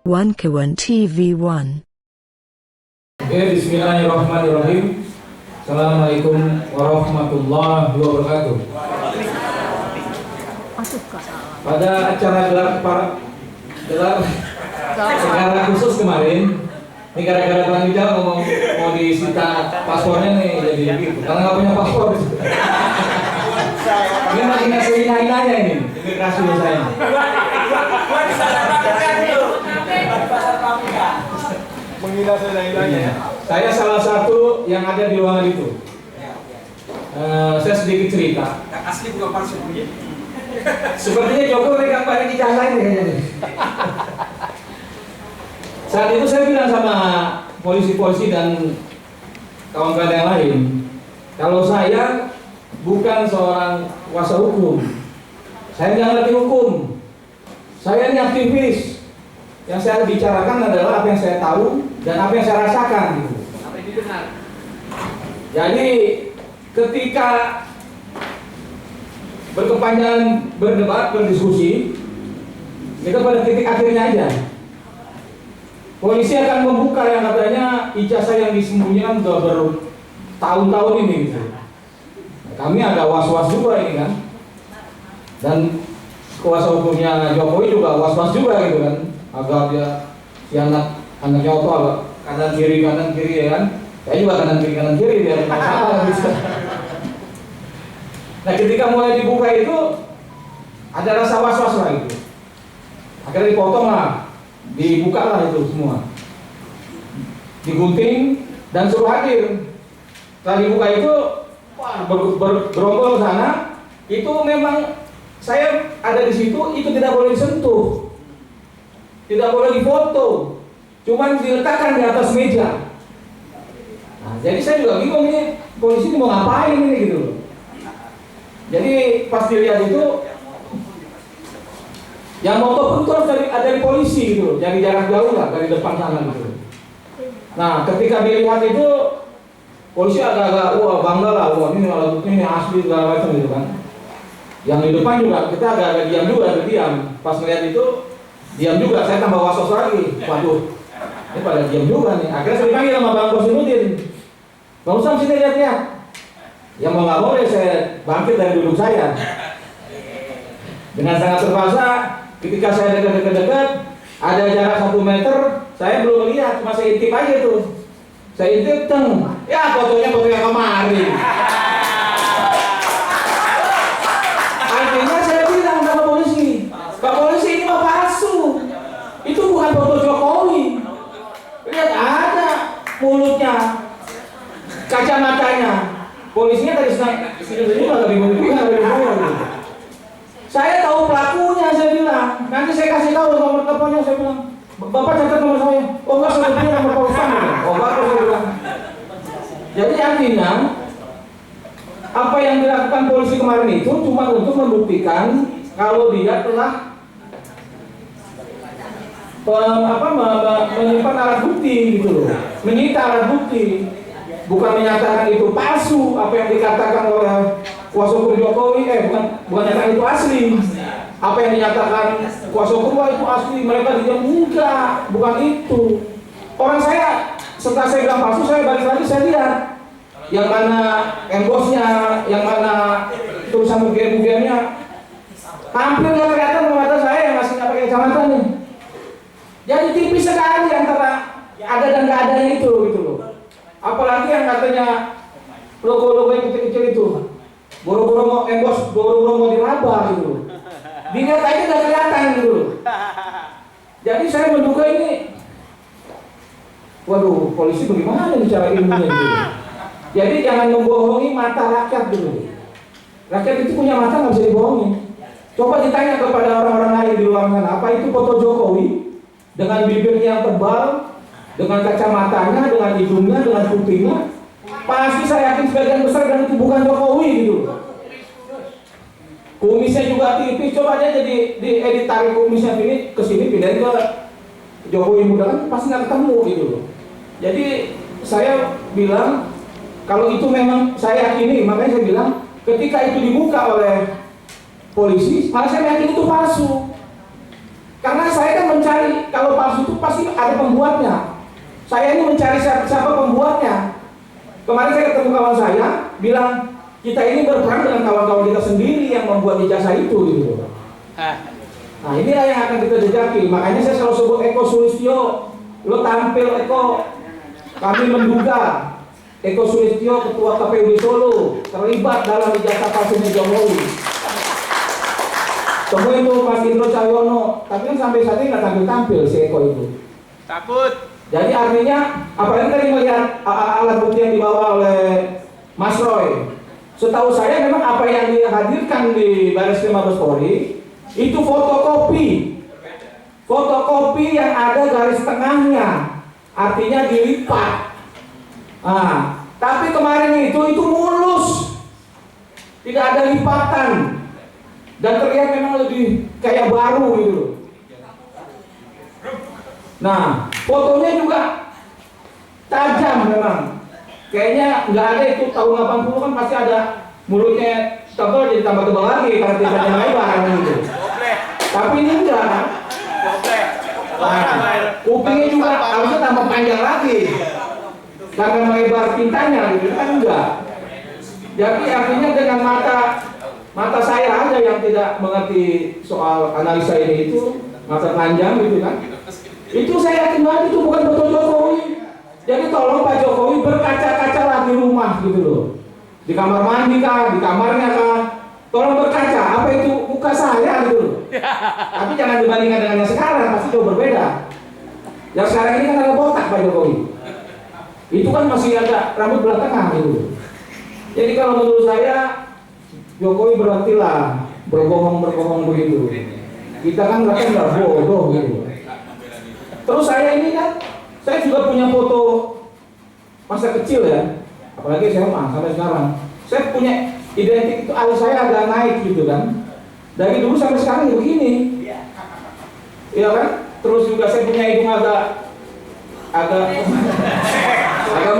One Kawan TV1. Oke, bismillahirrahmanirrahim. Assalamualaikum warahmatullahi wabarakatuh. Pada acara gelar secara khusus kemarin, ini gara-gara Bang Ijal mau disita paspornya nih, jadi gitu. Karena nggak punya paspor. Ini masih ngasih hina-hinanya ini, imigrasinya saya. Menghina saya. Saya salah satu yang ada di ruangan itu. Saya sedikit cerita. Asli bukan palsu. Sepertinya Joko pegang banyak ijazah ini kayaknya. Saat itu saya bilang sama polisi-polisi dan kawan-kawan yang lain, kalau saya bukan seorang kuasa hukum, saya nggak ngerti hukum, saya ini aktivis. Yang saya bicarakan adalah apa yang saya tahu dan apa yang saya rasakan gitu. Apa ini benar? Jadi ketika berkepanjangan berdebat, berdiskusi, kita pada titik akhirnya aja. Polisi akan membuka yang katanya ijazah yang disembunyikan sudah bertahun-tahun ini gitu. Kami agak was-was juga ini kan. Dan kuasa hukumnya Jokowi juga was-was juga gitu kan. Agak dia si anaknya Otto agak kanan kiri ya kan. Saya juga kanan kiri biar salah bisa. Nah ketika mulai dibuka itu ada rasa was-was lah itu. Akhirnya dipotong lah, dibuka lah itu semua, digunting dan suruh hadir. Setelah dibuka itu, wah bergerombol ke sana. Itu memang saya ada di situ, itu tidak boleh disentuh, tidak boleh difoto, cuman diletakkan di atas meja. Nah, jadi saya juga bingung ini polisi ini mau ngapain ini gitu loh. Jadi pas dilihat itu, yang moto pun itu harus dari polisi gitu loh, dari jarak jauh lah dari depan sana gitu. Nah ketika dilihat itu, polisi agak-agak wah bangga lah, wah ini alat bukti ini asli segala macam gitu kan. Yang di depan juga kita agak-agak diam juga, diam. Pas melihat itu diam juga, saya tambah was-was lagi. Waduh, ini pada diam juga nih. Akhirnya saya dipanggil sama Bang Kosinudin. Bang Usam sini lihat-lihat. Yang mau nggak boleh saya bangkit dari duduk saya. Dengan sangat terpaksa, ketika saya dekat-dekat, ada jarak 1 meter, saya belum melihat, cuma saya intip aja tuh. Saya intip, teng, ya fotonya foto yang kemarin. Akhirnya saya bilang sama polisi, Pak polisi ini mah palsu, itu bukan foto Jokowi. Lihat ada mulutnya, kacamatanya. Polisinya tadi sini agak bingung juga. Saya tahu pelakunya, saya bilang. Nanti saya kasih tahu nomor teleponnya, saya bilang. Bapak catat nomor saya. Oh enggak, saya punya nomor Pak Usam. Oh enggak, saya bilang. Jadi artinya apa yang dilakukan polisi kemarin itu cuma untuk membuktikan kalau dia telah menyimpan alat bukti gitu loh, menyita alat bukti, bukan menyatakan itu palsu apa yang dikatakan oleh kuasa hukum Jokowi, bukan nyatakan itu asli. Apa yang dinyatakan kuasa hukum itu asli, mereka tidak enggak, bukan itu. Orang saya setelah saya bilang palsu, saya balik lagi saya lihat yang mana embossnya, yang mana tulisan bugian-bugiannya, hampir nggak kelihatan mata saya yang masih nggak pakai kacamata nih. Jadi tipis sekali antara ada dan nggak ada itu gitu loh. Apalagi yang katanya logo-logo yang kecil-kecil itu, boro-boro mau emboss, boro-boro mau diraba gitu. Dilihat aja nggak kelihatan gitu. Jadi saya menduga ini, waduh, polisi bagaimana bicara ilmunya gitu. Jadi jangan membohongi mata rakyat dulu. Rakyat itu punya mata nggak bisa dibohongi. Coba ditanya kepada orang-orang lain di luar sana, apa itu foto Jokowi dengan bibirnya yang tebal, dengan kacamatanya, dengan hidungnya, dengan kupingnya? Pasti saya yakin sebagian besar dan itu bukan Jokowi gitu. Kumisnya juga tipis, coba aja jadi diedit tarik kumisnya ini ke sini pindahin ke Jokowi muda kan pasti nggak ketemu gitu. Jadi saya bilang kalau itu memang saya yakini, makanya saya bilang ketika itu dibuka oleh polisi, malah saya yakin itu palsu. Karena saya kan mencari, kalau palsu itu pasti ada pembuatnya. Saya ini mencari siapa pembuatnya. Kemarin saya ketemu kawan saya, bilang kita ini berperang dengan kawan-kawan kita sendiri yang membuat ijazah itu gitu. Nah inilah yang akan kita jejaki. Makanya saya selalu sebut Eko Sulistyo. Lo tampil Eko. Kami menduga Eko Sulistyo, Ketua KPU di Solo, terlibat dalam ijazah palsunya Jokowi. Temuin tuh Mas Indro Cahyono, tapi kan sampai saat ini nggak tampil-tampil si Eko itu. Takut. Jadi artinya, apalagi tadi melihat alat bukti yang dibawa oleh Mas Roy. Setahu saya memang apa yang dihadirkan di Barreskrim Mabes Polri itu fotokopi. Fotokopi yang ada garis tengahnya, artinya dilipat. Nah, tapi kemarin itu mulus, tidak ada lipatan, dan terlihat memang lebih kayak baru gitu. Nah, fotonya juga tajam memang. Kayaknya nggak ada itu tahun 80 kan pasti ada mulutnya tebal jadi tambah tebal lagi karena tidak lebar gitu. Tapi ini enggak kan? Nah, kupingnya juga harusnya tambah panjang lagi karena melebar tintanya gitu kan enggak. Jadi artinya dengan mata saya aja yang tidak mengerti soal analisa ini itu mata panjang gitu kan. Itu saya yakin banget itu bukan foto Jokowi. Jadi tolong Pak Jokowi berkaca-kaca lah di rumah gitu loh. Di kamar mandi kah, di kamarnya kah. Tolong berkaca, apa itu muka saya gitu loh. Tapi jangan dibandingkan dengan yang sekarang, pasti jauh berbeda. Yang sekarang ini kan ada botak Pak Jokowi. Itu kan masih ada rambut belah tengah gitu. Jadi kalau menurut saya Jokowi berarti lah berbohong begitu. Kita kan mereka nggak bodoh gitu. Terus saya ini kan, saya juga punya foto masa kecil ya, apalagi SMA sampai sekarang. Saya punya identik itu alis saya agak naik gitu kan. Dari dulu sampai sekarang ya begini. Iya kan? Terus juga saya punya hidung agak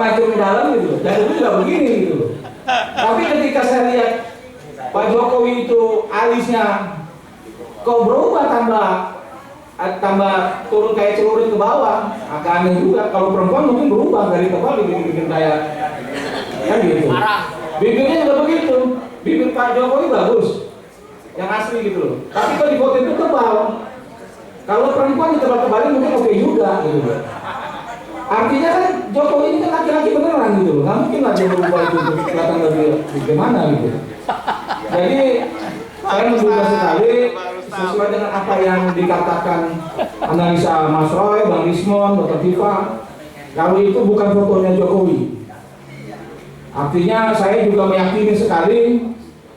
maju ke dalam gitu. Dari dulu juga begini gitu. Tapi ketika saya lihat Pak Jokowi itu alisnya kok berubah tambah turun kayak celurit ke bawah, agak aneh juga. Kalau perempuan mungkin berubah dari tebal dibikin kayak kan gitu. Bibirnya juga begitu. Bibir Pak Jokowi bagus, yang asli gitu loh. Tapi kalau di foto itu tebal. Kalau perempuan ditebal-tebalin mungkin oke juga gitu. Artinya kan Jokowi ini kan laki-laki beneran gitu loh. Nggak mungkin lah dia berubah itu kelihatan lebih gimana gitu. Jadi saya menduga sekali sesuai dengan apa yang dikatakan analisa Mas Roy, Bang Rismon, Dr. Tifa, kalau itu bukan fotonya Jokowi. Artinya saya juga meyakini sekali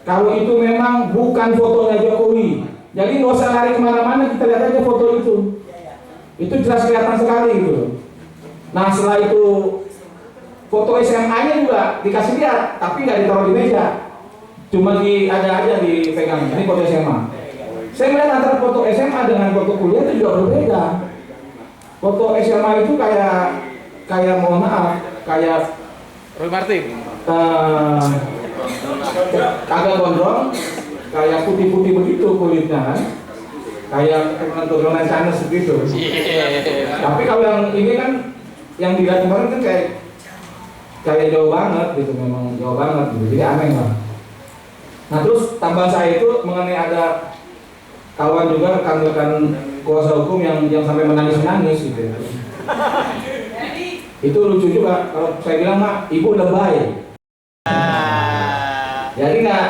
kalau itu memang bukan fotonya Jokowi. Jadi nggak usah lari kemana-mana, kita lihat aja foto itu. Itu jelas kelihatan sekali gitu. Nah setelah itu foto SMA-nya juga dikasih lihat, tapi nggak ditaruh di meja. Cuma ada aja dipegang. Ini foto SMA. Saya melihat antara foto SMA dengan foto kuliah itu juga berbeda. Foto SMA itu kayak mohon maaf, kayak Roy Martin. Agak gondrong, kayak putih-putih begitu kulitnya kan. Kayak keturunan Chinese begitu. Tapi kalau yang ini kan yang dilihat kemarin kan kayak jauh banget gitu, memang jauh banget gitu. Jadi aneh lah. Nah terus tambah saya itu mengenai ada kawan juga rekan-rekan kuasa hukum yang sampai menangis gitu. Itu lucu juga kalau saya bilang mak, ibu lebay. Jadi nggak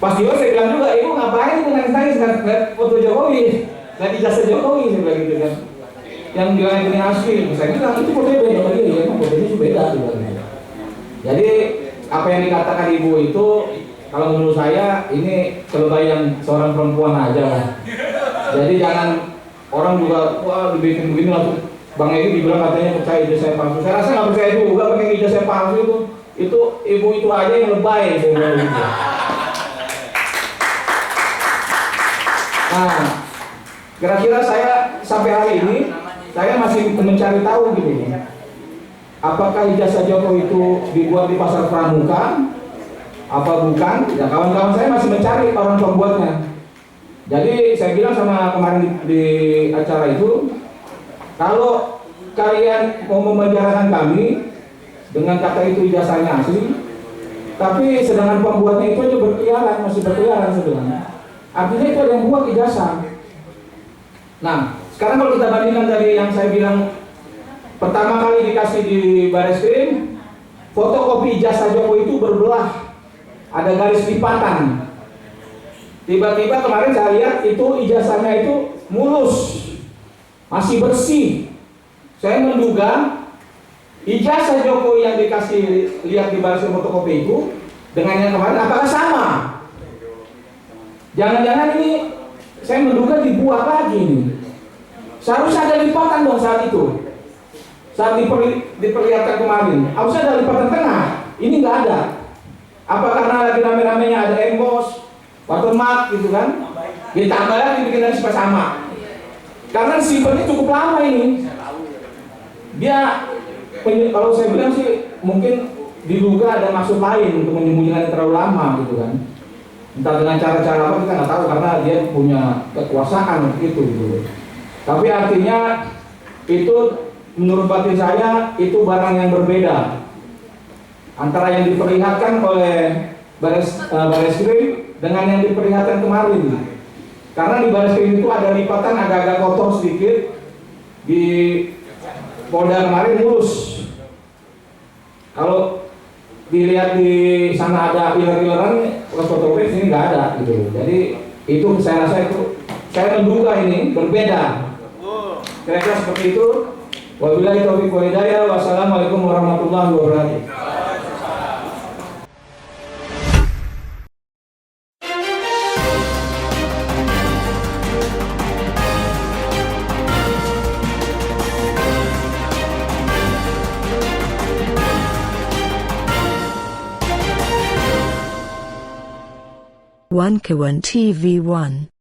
pas juga saya bilang juga, ibu ngapain ibu nangis nggak foto Jokowi, nggak ijazah Jokowi saya bilang gitu kan. Yang bilang ini asli, saya bilang itu fotonya beda lagi ya, emang fotonya itu beda gitu. Jadi apa yang dikatakan ibu itu kalau menurut saya ini kelebihan seorang perempuan aja lah. Jadi jangan orang juga wah dibikin begini langsung Bang Egi dibilang katanya percaya ijazah palsu. Saya rasa nggak percaya juga pakai ijazah palsu itu ibu itu aja yang lebay saya bilang gitu. Nah, kira-kira saya sampai hari ini saya masih mencari tahu gitu. Apakah ijazah Jokowi itu dibuat di pasar pramuka? Apa bukan? Ya kawan-kawan saya masih mencari orang pembuatnya. Jadi saya bilang sama kemarin di acara itu, kalau kalian mau memenjarakan kami dengan kata itu ijazahnya asli, tapi sedangkan pembuatnya itu aja berkeliaran, masih berkeliaran sebenarnya. Artinya itu ada yang buat ijazah. Nah, sekarang kalau kita bandingkan dari yang saya bilang pertama kali dikasih di Bareskrim, fotokopi ijazah Jokowi itu berbelah, ada garis lipatan. Tiba-tiba kemarin saya lihat itu ijazahnya itu mulus, masih bersih. Saya menduga ijazah Jokowi yang dikasih lihat di Bareskrim fotokopi itu dengan yang kemarin apakah sama? Jangan-jangan ini saya menduga dibuat lagi nih. Seharusnya ada lipatan dong saat itu. Saat diperlihatkan kemarin, harusnya ada lipatan tengah. Ini nggak ada. Apa karena lagi rame-ramenya ada emboss, watermark gitu kan? Ditambah lagi bikin lagi supaya sama. Karena simpennya cukup lama ini. Dia kalau saya bilang sih mungkin diduga ada maksud lain untuk menyembunyikan terlalu lama gitu kan. Entah dengan cara-cara apa kita nggak tahu karena dia punya kekuasaan gitu. Tapi artinya itu menurut batin saya itu barang yang berbeda antara yang diperlihatkan oleh Bareskrim dengan yang diperlihatkan kemarin. Karena di Bareskrim itu ada lipatan agak-agak kotor sedikit, di Polda kemarin mulus. Kalau dilihat di sana ada iler-ileran, bekas fotokopi sini nggak ada gitu. Jadi itu saya rasa itu saya menduga ini berbeda. Kira-kira seperti itu. Wabillahi taufiq wal hidayah. Wassalamualaikum warahmatullahi wabarakatuh. One Kawan TV 1